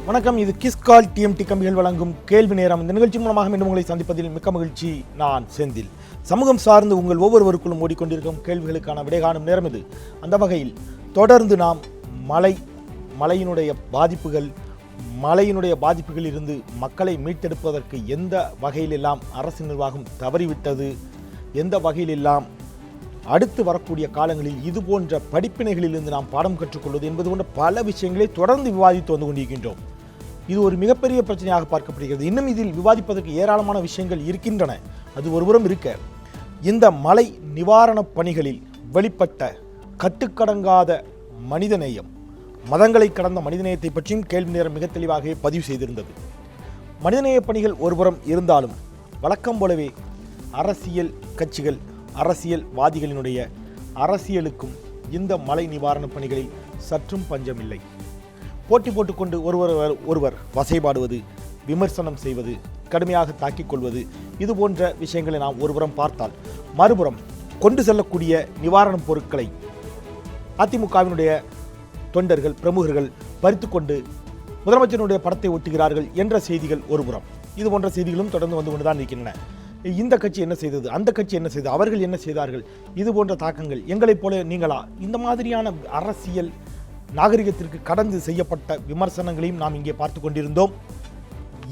வணக்கம். இது கிஸ்கால் டிஎம்டி கம்பிகள் வழங்கும் கேள்வி நேரம். இந்த நிகழ்ச்சி மூலமாக மீண்டும் உங்களை சந்திப்பதில் மிக்க மகிழ்ச்சி. நான் செந்தில். சமூகம் சார்ந்து உங்கள் ஒவ்வொருவருக்குள்ளும் ஓடிக்கொண்டிருக்கும் கேள்விகளுக்கான விடை காணும் நேரம் இது. அந்த வகையில் தொடர்ந்து நாம் மழையினுடைய பாதிப்புகளில் இருந்து மக்களை மீட்டெடுப்பதற்கு எந்த வகையிலெல்லாம் அரசு நிர்வாகம் தவறிவிட்டது, எந்த வகையிலெல்லாம் அடுத்து வரக்கூடிய காலங்களில் இது போன்ற படிப்பினைகளிலிருந்து நாம் பாடம் கற்றுக்கொள்வது என்பது போன்ற பல விஷயங்களை தொடர்ந்து விவாதித்து வந்து கொண்டிருக்கின்றோம். இது ஒரு மிகப்பெரிய பிரச்சனையாக பார்க்கப்படுகிறது. இன்னும் இதில் விவாதிப்பதற்கு ஏராளமான விஷயங்கள் இருக்கின்றன. அது ஒருபுறம் இருக்க, இந்த மழை நிவாரணப் பணிகளில் வெளிப்பட்ட கட்டுக்கடங்காத மனிதநேயம், மதங்களை கடந்த மனிதநேயத்தை பற்றியும் கேள்வி நேரம் மிக தெளிவாக பதிவு செய்திருந்தது. மனிதநேய பணிகள் ஒருபுறம் இருந்தாலும் வழக்கம் போலவே அரசியல் கட்சிகள், அரசியல்வாதிகளினுடைய அரசியலுக்கும் இந்த மழை நிவாரணப் பணிகளில் சற்றும் பஞ்சமில்லை. போட்டி போட்டுக்கொண்டு ஒருவர் வசைபாடுவது, விமர்சனம் செய்வது, கடுமையாக தாக்கிக் கொள்வது, இது போன்ற விஷயங்களை நாம் ஒருபுறம் பார்த்தால், மறுபுறம் கொண்டு செல்லக்கூடிய நிவாரணப் பொருட்களை அதிமுகவினுடைய தொண்டர்கள், பிரமுகர்கள் பறித்து கொண்டு முதலமைச்சருடைய படத்தை ஒட்டுகிறார்கள் என்ற செய்திகள் ஒருபுறம். இது போன்ற செய்திகளும் தொடர்ந்து வந்து கொண்டுதான் இருக்கின்றன. இந்த கட்சி என்ன செய்தது, அந்த கட்சி என்ன செய்தது, அவர்கள் என்ன செய்தார்கள், இது போன்ற தாக்கங்கள் எங்களைப் போல நீங்களா, இந்த மாதிரியான அரசியல் நாகரிகத்திற்கு கடந்து செய்யப்பட்ட விமர்சனங்களையும் நாம் இங்கே பார்த்து கொண்டிருந்தோம்.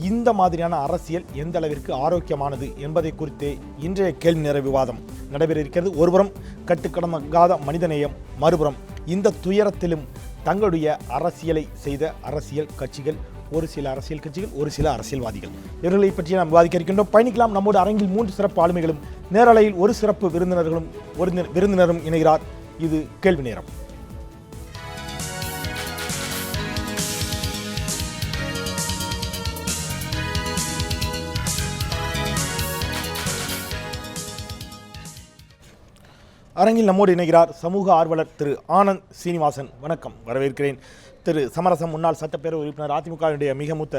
இந்த மாதிரியான அரசியல் எந்த அளவிற்கு ஆரோக்கியமானது என்பதை குறித்து இன்றைய கேள்வி நேர விவாதம் நடைபெற இருக்கிறது. ஒருபுறம் கட்டுக்கடங்காத மனிதநேயம், மறுபுறம் இந்த துயரத்திலும் தங்களுடைய அரசியலை செய்த அரசியல் கட்சிகள், ஒரு சில அரசியல் கட்சிகள், ஒரு சில அரசியல்வாதிகள், இவர்களை பற்றி நாம் விவாதிக்க இருக்கின்றோம். பயணிக்கலாம். நம்மோடு அரங்கில் 3 சிறப்பு ஆளுமைகளும் நேரலையில் ஒரு சிறப்பு விருந்தினரும் இணைகிறார். இது கேள்வி நேரம். அரங்கில் நம்மோடு இணைகிறார் சமூக ஆர்வலர் திரு ஆனந்த் சீனிவாசன். வணக்கம், வரவேற்கிறேன். திரு சமரசம், முன்னாள் சட்டப்பேரவை உறுப்பினர், அதிமுகவுடைய மிக மூத்த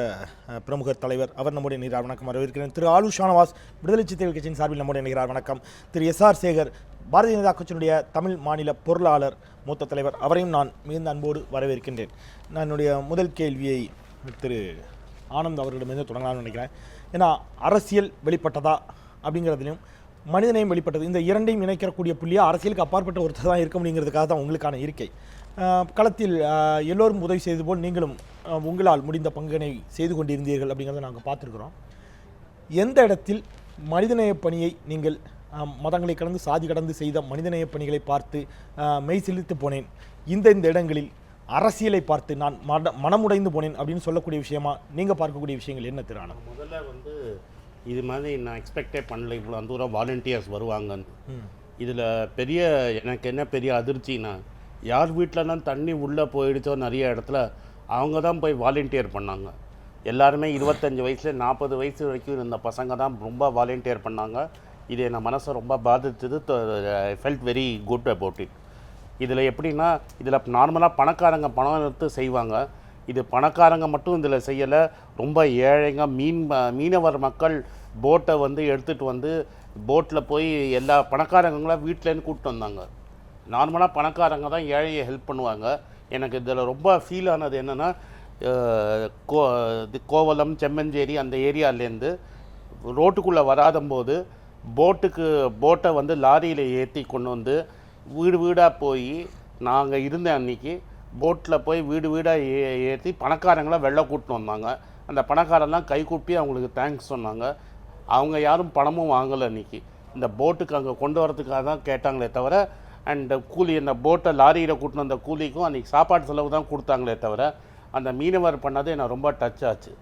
பிரமுகர் தலைவர், அவர் நம்முடைய இணைகிறார். வணக்கம், வரவேற்கிறேன். திரு ஆலு ஷானவாஸ், விடுதலை சிறுத்தைகள் கட்சியின் சார்பில் நம்முடைய இணைகிறார். வணக்கம். திரு எஸ்ஆர் சேகர், பாரதிய ஜனதா கட்சியினுடைய தமிழ் மாநில பொருளாளர், மூத்த தலைவர், அவரையும் நான் மிகுந்த அன்போடு வரவேற்கின்றேன். நான் என்னுடைய முதல் கேள்வியை திரு ஆனந்த் அவர்களிடமிருந்து தொடங்கலாம்னு நினைக்கிறேன். ஏன்னா அரசியல் வெளிப்பட்டதா அப்படிங்கிறதுலையும் மனிதனையும் வெளிப்பட்டது, இந்த இரண்டையும் இணைக்கக்கூடிய புள்ளியாக அரசியலுக்கு அப்பாற்பட்ட ஒருத்தர் தான் இருக்க முடியுங்கிறதுக்காக தான் உங்களுக்கான இருக்கை. களத்தில் எல்லோரும் உதவி செய்தது போல் நீங்களும் உங்களால் முடிந்த பங்கினை செய்து கொண்டிருந்தீர்கள் அப்படிங்கிறத நாங்கள் பார்த்துருக்குறோம். எந்த இடத்தில் மனிதநேய பணியை நீங்கள் மதங்களை கடந்து, சாதி கடந்து செய்த மனிதநேய பணிகளை பார்த்து மெய் சிலிர்த்து போனேன், இந்த இடங்களில் அரசியலை பார்த்து நான் மனமுடைந்து போனேன் அப்படின்னு சொல்லக்கூடிய விஷயமா நீங்கள் பார்க்கக்கூடிய விஷயங்கள் என்ன திரு ஆனந்த்? முதல்ல இது மாதிரி நான் எக்ஸ்பெக்டே பண்ணல, இவ்வளோ தூரம் வாலண்டியர்ஸ் வருவாங்கன்னு. இதில் எனக்கு என்ன பெரிய அதிர்ச்சின்னா, யார் வீட்டிலலாம் தண்ணி உள்ளே போயிடுச்சோ நிறைய இடத்துல அவங்க தான் போய் வாலண்டியர் பண்ணாங்க. எல்லாருமே 25 வயசுல 40 வயசு வரைக்கும் இருந்த பசங்க தான் ரொம்ப வாலண்டியர் பண்ணாங்க. இது என்னை மனசை ரொம்ப பாதித்தது. I felt very good about it. இதில் எப்படின்னா, இதில் நார்மலாக பணக்காரங்க பணம் எடுத்து செய்வாங்க. இது பணக்காரங்க மட்டும் இதில் செய்யலை, ரொம்ப ஏழைங்க, மீனவர் மக்கள் போட்டை எடுத்துகிட்டு வந்து போட்டில் போய் எல்லா பணக்காரங்களாம் வீட்டிலேருந்து கூப்பிட்டு வந்தாங்க. நார்மலாக பணக்காரங்க தான் ஏழையை ஹெல்ப் பண்ணுவாங்க. எனக்கு இதில் ரொம்ப ஃபீல் ஆனது என்னென்னா, கோவலம், செம்மஞ்சேரி அந்த ஏரியாலேருந்து ரோட்டுக்குள்ளே வராதம்போது போட்டை லாரியில் ஏற்றி கொண்டு வந்து வீடு வீடாக போய், நாங்கள் இருந்த அன்றைக்கி போட்டில் போய் வீடு வீடாக ஏற்றி பணக்காரங்களாம் வெளில கூட்டின்னு வந்தாங்க. அந்த பணக்காரெல்லாம் கை கூப்பி அவங்களுக்கு தேங்க்ஸ் சொன்னாங்க. அவங்க யாரும் பணமும் வாங்கலை. அன்றைக்கி இந்த போட்டுக்கு அங்கே கொண்டு வரதுக்காக தான் கேட்டாங்களே தவிர, அண்ட் கூலி, அந்த போட்டை லாரியில் கூட்டின்னு வந்த கூலிக்கும் அன்றைக்கி சாப்பாடு செலவு தான் கொடுத்தாங்களே தவிர, அந்த மீனவர் பண்ணது எனக்கு ரொம்ப டச் ஆச்சு.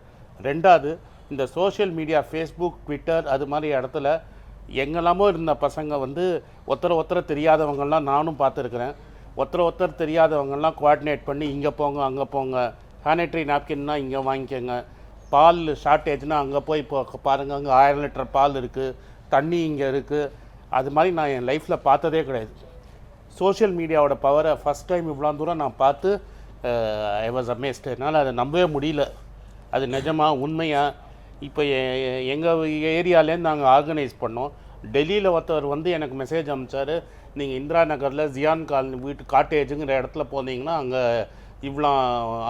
ரெண்டாவது, இந்த சோஷியல் மீடியா, ஃபேஸ்புக், ட்விட்டர், அது மாதிரி இடத்துல எங்கெல்லாமோ இருந்த பசங்க ஒருத்தர் தெரியாதவங்கள்லாம் நானும் பார்த்துருக்குறேன். ஒருத்தர் தெரியாதவங்கெல்லாம் கோஆர்டினேட் பண்ணி இங்கே போங்க, அங்கே போங்க, சானிட்டரி நாப்கின்னா இங்கே வாங்கிக்கோங்க, பால் ஷார்ட்டேஜ்னால் அங்கே போய் பாருங்கள், அங்கே 1000 லிட்டர் பால் இருக்குது, தண்ணி இங்கே இருக்குது. அது மாதிரி நான் என் லைஃப்பில் பார்த்ததே கிடையாது. சோஷியல் மீடியாவோட பவரை ஃபஸ்ட் டைம் இவ்வளோ தூரம் நான் பார்த்து ஐ வாஸ் அமேஸ்ட். என்னால் அதை நம்பவே முடியல. அது நிஜமாக உண்மையாக. இப்போ எங்கள் ஏரியாலேருந்து நாங்கள் ஆர்கனைஸ் பண்ணோம். டெல்லியில் ஒருத்தர் எனக்கு மெசேஜ் அனுப்பிச்சார், நீங்கள் இந்திரா நகரில் ஜியான் காலனி காட்டேஜுங்கிற இடத்துல போனீங்கன்னா அங்கே இவ்வளோ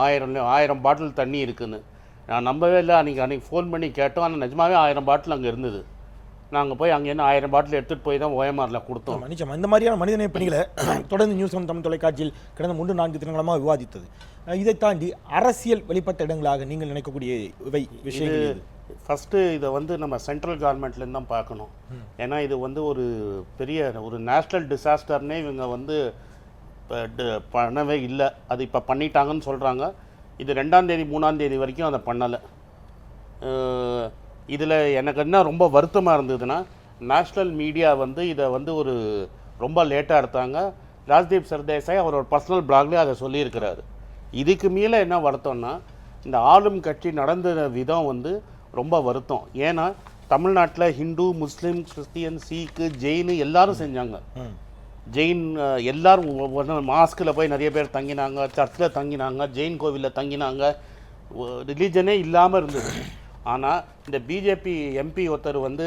1000 பாட்டில் தண்ணி இருக்குன்னு. நான் நம்பவே இல்லை. அன்றைக்கி ஃபோன் பண்ணி கேட்டோம். ஆனால் நிஜமாவே 1000 பாட்டில் அங்கே இருந்தது. நாங்கள் போய் அங்கேருந்து 1000 பாட்டில் எடுத்துகிட்டு போய் தான் ஓஎம்ஆரில் கொடுத்தோம். நிச்சயமா இந்த மாதிரியான மனிதநேய பணிகளை தொடர்ந்து நியூஸ் ஒன் தமிழ் தொலைக்காட்சியில் கடந்த 3-4 தினங்களமாக விவாதித்தது. இதை தாண்டி அரசியல் வெளிப்பட்ட இடங்களாக நீங்கள் நினைக்கக்கூடிய இவை விஷயங்கள் எது? ஃபஸ்ட்டு இதை வந்து நம்ம சென்ட்ரல் கவர்மெண்ட்லேருந்து தான் பார்க்கணும். ஏன்னா இது வந்து ஒரு பெரிய ஒரு நேஷ்னல் டிசாஸ்டர்னே இவங்க வந்து பண்ணவே இல்லை. அது இப்போ பண்ணிட்டாங்கன்னு சொல்கிறாங்க. இது 2ஆம் தேதி 3ஆம் தேதி வரைக்கும் அதை பண்ணலை. இதில் எனக்கு என்ன ரொம்ப வருத்தமாக இருந்ததுன்னா, நேஷ்னல் மீடியா வந்து இதை வந்து ஒரு ரொம்ப லேட்டாக எடுத்தாங்க. ராஜ்தீப் சர்தேசாய் அவரோட பர்சனல் பிளாக்லேயே அதை சொல்லியிருக்கிறாரு. இதுக்கு மேலே என்ன வருத்தம்னா, இந்த ஆளும் கட்சி நடந்த விதம் வந்து ரொம்ப வருத்தம். ஏன்னா தமிழ்நாட்டில் ஹிந்து, முஸ்லீம், கிறிஸ்டியன், சீக்கு, ஜெயினு எல்லாரும் செஞ்சாங்க. ஜெயின் எல்லாரும் மாஸ்கில் போய் நிறைய பேர் தங்கினாங்க, சர்ச்சில் தங்கினாங்க, ஜெயின் கோவிலில் தங்கினாங்க. ரிலீஜனே இல்லாமல் இருந்தது. ஆனால் இந்த பிஜேபி எம்பி ஒருத்தர் வந்து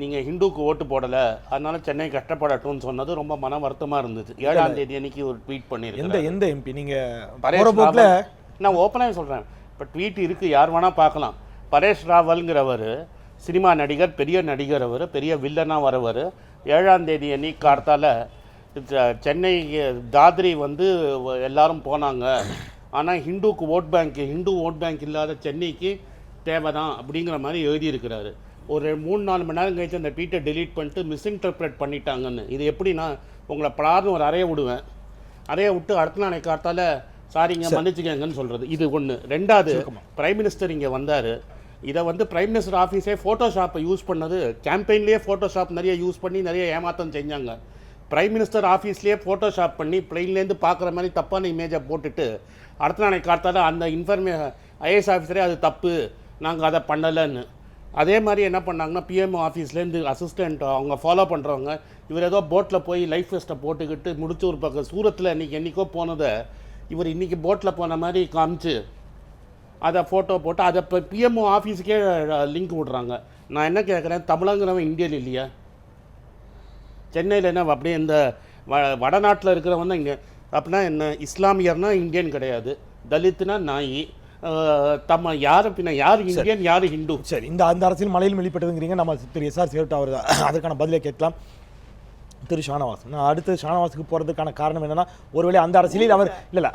நீங்கள் ஹிந்துக்கு ஓட்டு போடலை, அதனால சென்னை கஷ்டப்படட்டும்னு சொன்னது ரொம்ப மன வருத்தமாக இருந்தது. 7ஆம் தேதி அன்னைக்கு ஒரு ட்வீட் பண்ணியிருக்கேன். எந்த எம்பி நீங்கள்? நான் ஓப்பனாக சொல்கிறேன். இப்போ ட்வீட் இருக்குது, யார் வேணால் பார்க்கலாம். பரேஷ் ராவல்ங்கிறவர் சினிமா நடிகர், பெரிய நடிகர், அவர் பெரிய வில்லனாக வரவர். 7ஆம் தேதி அன்னைக்கு கார்த்தால சென்னை தாத்ரி வந்து எல்லாரும் போனாங்க, ஆனால் ஹிந்து ஓட் பேங்க் இல்லாத சென்னைக்கு தேவைதான் அப்படிங்கிற மாதிரி எழுதியிருக்கிறாரு. ஒரு 3-4 மணி நேரம் கழிச்சு அந்த ட்வீட்டை டெலீட் பண்ணிட்டு மிஸ்இன்டர்பிரேட் பண்ணிட்டாங்கன்னு. இது எப்படின்னா, உங்களை பலார்னு ஒரு அறையை விடுவேன், அறையை விட்டு அடுத்த நாளைக்கு கார்த்தால சாரிங்க மன்னிச்சுக்கங்கன்னு சொல்கிறது. இது ஒன்று. 2வது, பிரைம் மினிஸ்டர் இங்கே வந்தார். இதை வந்து பிரைம் மினிஸ்டர் ஆஃபீஸே ஃபோட்டோஷாப்பை யூஸ் பண்ணது, கேம்பெயின்லேயே ஃபோட்டோஷாப் நிறைய யூஸ் பண்ணி நிறைய ஏமாற்றம் செஞ்சாங்க. பிரைம் மினிஸ்டர் ஆஃபீஸ்லேயே ஃபோட்டோஷாப் பண்ணி பிளெயின்லேருந்து பார்க்குற மாதிரி தப்பான இமேஜை போட்டுட்டு அடுத்த நாளைக்கு கார்த்தால அந்த ஐஏஎஸ் ஆஃபீஸரே அது தப்பு, நாங்கள் அதை பண்ணலைன்னு. அதே மாதிரி என்ன பண்ணாங்கன்னா, பிஎம்ஓ ஆஃபீஸ்லேருந்து அசிஸ்டண்ட் அவங்க ஃபாலோ பண்ணுறவங்க, இவர் ஏதோ போட்டில் போய் லைஃப் வெஸ்ட்டை போட்டுக்கிட்டு முடிச்சு ஒரு பக்கம் சூரத்தில் என்றைக்கோ போனதை இவர் இன்றைக்கி போட்டில் போன மாதிரி காமிச்சு அதை ஃபோட்டோ போட்டு அதை இப்போ பிஎம்ஓ ஆஃபீஸுக்கே லிங்க் விட்றாங்க. நான் என்ன கேட்குறேன், தமிழங்கிறவன் இந்தியன் இல்லையா? சென்னையில் என்ன அப்படியே இந்த வடநாட்டில் இருக்கிறவன் தான் இங்கே அப்படின்னா என்ன? இஸ்லாமியர்னா இந்தியன் கிடையாது, தலித்துனா நாய், யார் பின்ன யார் இந்தியன், யார் ஹிந்து? சரி, அந்த அரசியல் மலையில் வெளிப்பட்டதுங்கிறீங்க. நம்ம திரு எஸ்ஆர் சேவட்டா அவர் அதற்கான பதிலை கேட்கலாம். திரு ஷானவாஸ், நான் அடுத்து ஷானவாஸுக்கு போகிறதுக்கான காரணம் என்னன்னா, ஒருவேளை அந்த அரசியலில்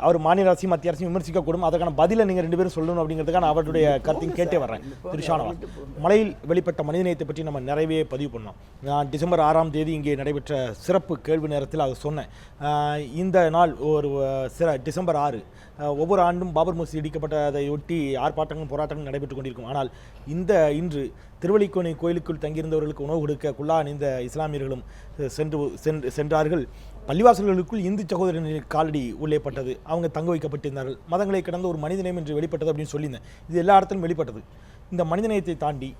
அவர் மாநில அரசையும் மத்திய அரசையும் விமர்சிக்கக்கூடும், அதற்கான பதிலை நீங்கள் 2 பேரும் சொல்லணும் அப்படிங்கிறதுக்கான அவருடைய கருத்தையும் கேட்டே வர்றேன். திரு ஷானவாஸ், மலையில் வெளிப்பட்ட மனிதநேயத்தை பற்றி நம்ம நிறையவே பதிவு பண்ணோம். நான் டிசம்பர் 6ஆம் தேதி இங்கே நடைபெற்ற சிறப்பு கேள்வி நேரத்தில் அதை சொன்னேன். இந்த நாள் ஒரு டிசம்பர் 6 ஒவ்வொரு ஆண்டும் பாபர் மசூதி இடிக்கப்பட்டதையொட்டி ஆர்ப்பாட்டங்களும் போராட்டங்களும் நடைபெற்றுக் கொண்டிருக்கும். ஆனால் இன்று திருவல்லிக்கேணி கோயிலுக்குள் தங்கியிருந்தவர்களுக்கு உணவு கொடுக்க குல்லா அணிந்த இஸ்லாமியர்களும் சென்றார்கள். பள்ளிவாசல்களுக்குள் இந்து சகோதரர்களின் காலடி உள்ளேப்பட்டது, அவங்க தங்க வைக்கப்பட்டிருந்தார்கள். மதங்களை கடந்த ஒரு மனிதநேயம் என்று வெளிப்பட்டது அப்படின்னு சொல்லியிருந்தேன். இது எல்லா இடத்திலும் வெளிப்பட்டது. இந்த மனிதநேயத்தை தாண்டி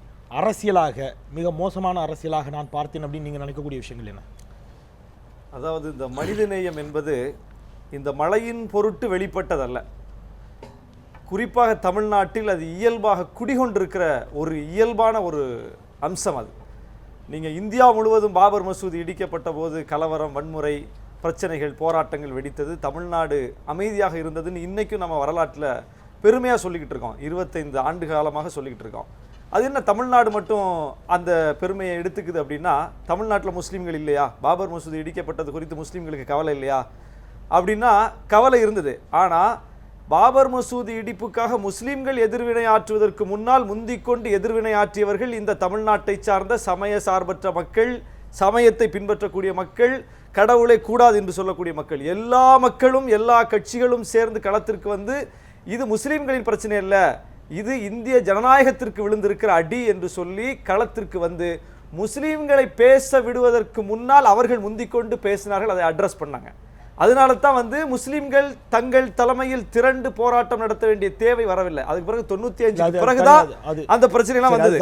அரசியலாக மிக மோசமான அரசியலாக நான் பார்த்தேன் அப்படின்னு நீங்கள் நினைக்கக்கூடிய விஷயங்கள் என்ன? அதாவது இந்த மனிதநேயம் என்பது இந்த மழையின் பொருட்டு வெளிப்பட்டதல்ல. குறிப்பாக தமிழ்நாட்டில் அது இயல்பாக குடிகொண்டிருக்கிற ஒரு இயல்பான ஒரு அம்சம். அது நீங்கள் இந்தியா முழுவதும் பாபர் மசூதி இடிக்கப்பட்ட போது கலவரம், வன்முறை, பிரச்சனைகள், போராட்டங்கள் வெடித்தது. தமிழ்நாடு அமைதியாக இருந்ததுன்னு இன்றைக்கும் நம்ம வரலாற்றில் பெருமையாக சொல்லிக்கிட்டு இருக்கோம். 25 ஆண்டு காலமாக சொல்லிக்கிட்டு இருக்கோம். அது என்ன தமிழ்நாடு மட்டும் அந்த பெருமையை எடுத்துக்குது அப்படின்னா, தமிழ்நாட்டில் முஸ்லீம்கள் இல்லையா? பாபர் மசூதி இடிக்கப்பட்டது குறித்து முஸ்லீம்களுக்கு கவலை இல்லையா அப்படின்னா கவலை இருந்தது. ஆனால் பாபர் மசூதி இடிப்புக்காக முஸ்லீம்கள் எதிர்வினை ஆற்றுவதற்கு முன்னால் முந்திக்கொண்டு எதிர்வினை ஆற்றியவர்கள் இந்த தமிழ்நாட்டை சார்ந்த சமய சார்பற்ற மக்கள், சமயத்தை பின்பற்றக்கூடிய மக்கள், கடவுளை கூடாது என்று சொல்லக்கூடிய மக்கள். எல்லா மக்களும் எல்லா கட்சிகளும் சேர்ந்து களத்திற்கு வந்து இது முஸ்லீம்களின் பிரச்சனை இல்லை, இது இந்திய ஜனநாயகத்திற்கு விழுந்திருக்கிற அடி என்று சொல்லி களத்திற்கு வந்து முஸ்லீம்களை பேச விடுவதற்கு முன்னால் அவர்கள் முந்திக்கொண்டு பேசினார்கள், அதை அட்ரஸ் பண்ணாங்க. அதனால தான் வந்து முஸ்லீம்கள் தங்கள் தலைமையில் திரண்டு போராட்டம் நடத்த வேண்டிய தேவை வரவில்லை. அதுக்கு பிறகு 95 பிறகுதான் அந்த பிரச்சனை எல்லாம் வந்தது.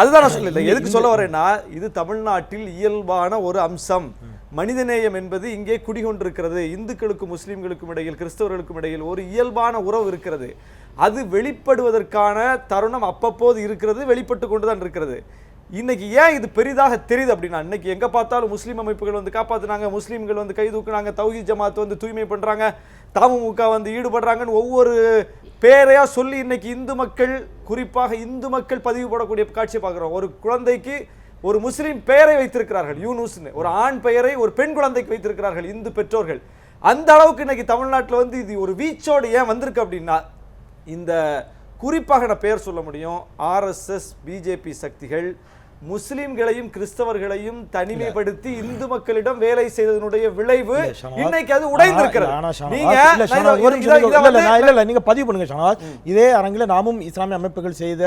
அதுதான் நான் சொல்லல. எதுக்கு சொல்ல வரேன்னா, இது தமிழ்நாட்டில் இயல்பான ஒரு அம்சம். மனிதநேயம் என்பது இங்கே குடிகொண்டிருக்கிறது. இந்துக்களுக்கும் முஸ்லீம்களுக்கும் இடையில், கிறிஸ்தவர்களுக்கும் இடையில் ஒரு இயல்பான உறவு இருக்கிறது. அது வெளிப்படுவதற்கான தருணம் அப்பப்போது இருக்கிறது, வெளிப்பட்டு கொண்டுதான் இருக்கிறது. இன்னைக்கு ஏன் இது பெரிதாக தெரியுது அப்படின்னா, இன்னைக்கு எங்க பார்த்தாலும் முஸ்லீம் அமைப்புகள் வந்து காப்பாத்துனாங்க, முஸ்லீம்கள் வந்து கை தூக்குனாங்க, தௌஹீத் ஜமாத் வந்து தூய்மை பண்றாங்க, தமுமுக வந்து ஈடுபடுறாங்கன்னு ஒவ்வொரு பேரையா சொல்லி இன்னைக்கு இந்து மக்கள், குறிப்பாக இந்து மக்கள் பதிவு போடக்கூடிய காட்சியை பார்க்குறோம். ஒரு குழந்தைக்கு ஒரு முஸ்லீம் பெயரை வைத்திருக்கிறார்கள், யூனுஸ்னு. ஒரு ஆண் பெயரை ஒரு பெண் குழந்தைக்கு வைத்திருக்கிறார்கள் இந்து பெற்றோர்கள். அந்த அளவுக்கு இன்னைக்கு தமிழ்நாட்டில் வந்து இது ஒரு வீச்சோடு ஏன் வந்திருக்கு அப்படின்னா, இந்த குறிப்பாக நான் பெயர் சொல்ல முடியும், ஆர்எஸ்எஸ் பிஜேபி சக்திகள் முஸ்லிம்களையும் கிறிஸ்தவர்களையும் தனிமைப்படுத்தி இந்து மக்களிடம் வேலை செய்ததனுடைய விளைவு இன்னைக்கு அது உடைந்திருக்கிறது. நீங்க பதிவு பண்ணுங்க ஷானவாஸ். இதே அரங்கில் நாமும் இஸ்லாமிய அமைப்புகள் செய்த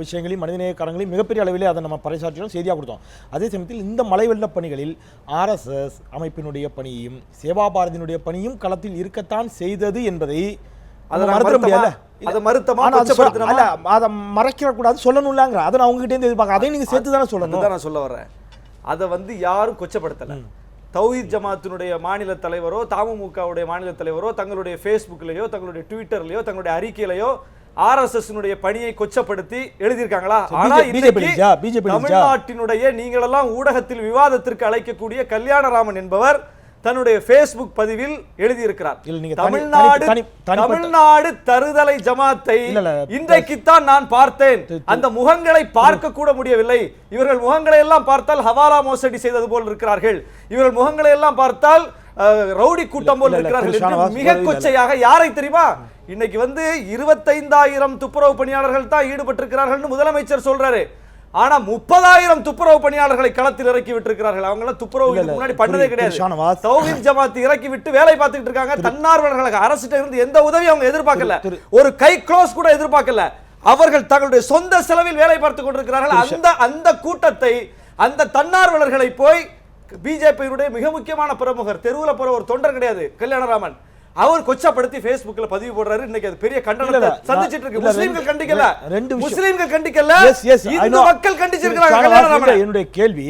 விஷயங்களையும் மனிதநேயக்காரங்களையும் மிகப்பெரிய அளவிலே அதை நம்ம பறைசாற்றினோம், செய்தியாக கொடுத்தோம். அதே சமயத்தில் இந்த மலை வெள்ள பணிகளில் ஆர்எஸ்எஸ் அமைப்பினுடைய பணியும் சேவா பாரதியினுடைய பணியும் களத்தில் இருக்கத்தான் செய்தது என்பதை மறைக்கக்கூடாது, சொல்லணும்லாங்கிற அதை நான் உங்ககிட்ட இருந்து எதிர்பார்க்க, அதை நீங்க சேர்த்து தானே சொல்லணும். நான் சொல்ல வர்றேன், அதை வந்து யாரும் கொச்சப்படுத்தல. தௌஹீத் ஜமாத்தினுடைய மாநில தலைவரோ தமுமுகவுடைய மாநில தலைவரோ தங்களுடைய ஃபேஸ்புக்லயோ தங்களுடைய ட்விட்டர்லயோ தங்களுடைய அறிக்கையிலயோ ஆர்எஸ்எஸ் பணியை கொச்சப்படுத்தி எழுதியிருக்காங்களா? ஆனா தமிழ்நாட்டினுடைய நீங்களெல்லாம் ஊடகத்தில் விவாதத்திற்கு அழைக்கக்கூடிய கல்யாணராமன் என்பவர் தன்னுடைய ஃபேஸ்புக் பதிவில் எழுதியிருக்கிறார், தமிழ்நாடு தருதலை ஜமாத்தை இன்றைக்குத்தான் நான் பார்த்தேன். அந்த முகங்களை பார்க்க கூட முடியவில்லை. இவர்கள் முகங்களை எல்லாம் பார்த்தால் ஹவாலா மோசடி செய்தது போல் இருக்கிறார்கள், இவர்கள் முகங்களை எல்லாம் பார்த்தால் ரவுடி கூட்டம் போல் இருக்கிறார்கள் என்று மிக கொச்சையாக, யாரை தெரியுமா, இன்னைக்கு வந்து 25,000 துப்புரவு பணியாளர்கள் தான் ஈடுபட்டிருக்கிறார்கள் முதலமைச்சர் சொல்றாரு. ஆனா 30,000 துப்புரவு பணியாளர்களை களத்தில் இறக்கி விட்டிருக்கிறார்கள். அவங்க எல்லாம் துப்புரவு முன்னாடி பண்ணதே கிடையாது. தௌஹீத் ஜமாத் இறக்கி விட்டு வேலை பார்த்துட்டு இருக்காங்க. தன்னார்வலர்களுக்கு அரசிட்ட இருந்து எந்த உதவி அவங்க எதிர்பார்க்கல, ஒரு கை க்ளோஸ் கூட எதிர்பார்க்கல. அவர்கள் தங்களுடைய சொந்த செலவில் வேலை பார்த்துக் கொண்டிருக்கிறார்கள். அந்த கூட்டத்தை, அந்த தன்னார்வலர்களை போய் பிஜேபியுடைய மிக முக்கியமான பிரமுகர், தெருவில் போற ஒரு தொண்டர் கிடையாது கல்யாணராமன், அவர் கொச்சப்படுத்தி Facebookல பதிவு போடுறாரு. இன்னைக்கு அது பெரிய கண்டனத்தை சந்திச்சிட்டு இருக்கு. முஸ்லிம்கள் கண்டிக்கல, முஸ்லிம்கள் கண்டிக்கல, இந்து மக்கள் கண்டிச்சிருக்காங்க. என்னுடைய கேள்வி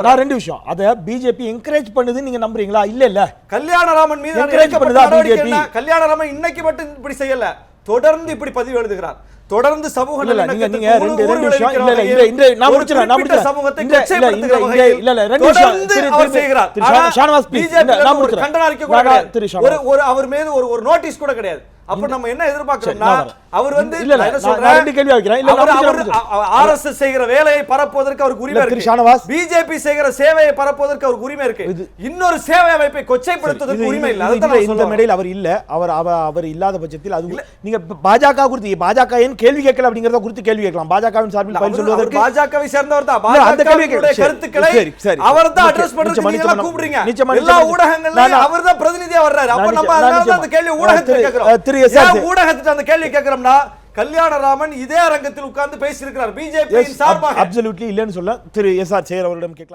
நான் ரெண்டு விஷயம், அத பிஜேபி என்கரேஜ் பண்ணுது நீங்க நம்புறீங்களா? இல்ல இல்ல, கல்யாணராமன் மீது என்கரேஜ் பண்ணுதா பிஜேபி? கல்யாணராமன் இன்னைக்கு மட்டும் இப்படி செய்யல, தொடர்ந்து இப்படி பதிவு எழுதுகிறார். தொடர்ந்து சமூக அவர் மீது ஒரு நோட்டீஸ் கூட கிடையாது. அப்ப நம்ம என்ன எதிர்பார்க்கிறோம்னா, அவர் வந்து ஆர்எஸ்எஸ் செய்கிற வேலையை பரப்புவதற்கு அவருக்கு உரிமை இருக்கு, பிஜேபி செய்கிற சேவையை பரப்புவதற்கு அவருக்கு உரிமை இருக்கு, இன்னொரு சேவை அமைப்பை கொச்சைப்படுத்துவதற்கு உரிமை இல்லை. இந்த மேடையில் அவர் இல்ல, அவர் இல்லாத பட்சத்தில் அது நீங்க பாஜக குறித்து, பாஜக ஏன் கேள்வி கேட்கல அப்படிங்கறத குறித்து கேள்வி கேட்கலாம். பாஜகவின் சார்பில் பதில் சொல்வதற்கு பாஜகவை சேர்ந்தவர் தான், பாஜகவுடைய கருத்துக்களை அவர் தான் அட்ரஸ் பண்றதுக்கு நீங்க எல்லாம் கூப்பிடுறீங்க. எல்லா ஊடகங்கள்லயும் அவர் தான் பிரதிநிதியா வர்றாரு. அப்ப நம்ம அதனால தான் அந்த கேள்வி ஊடகத்துக்கு கேக்குறோம். ஊடகத்துக்கு அந்த கேள்வி கேட்கிறோம்னா, கல்யாணராமன் இதே அரங்கத்தில் உட்கார்ந்து பேசியிருக்கிறார் பிஜேபி சார்பாக. அப்சல்யூட்லி இல்லன்னு சொல்ல திரு எஸ்.ஆர். சேகர் அவரிடம் கேட்கலாம்.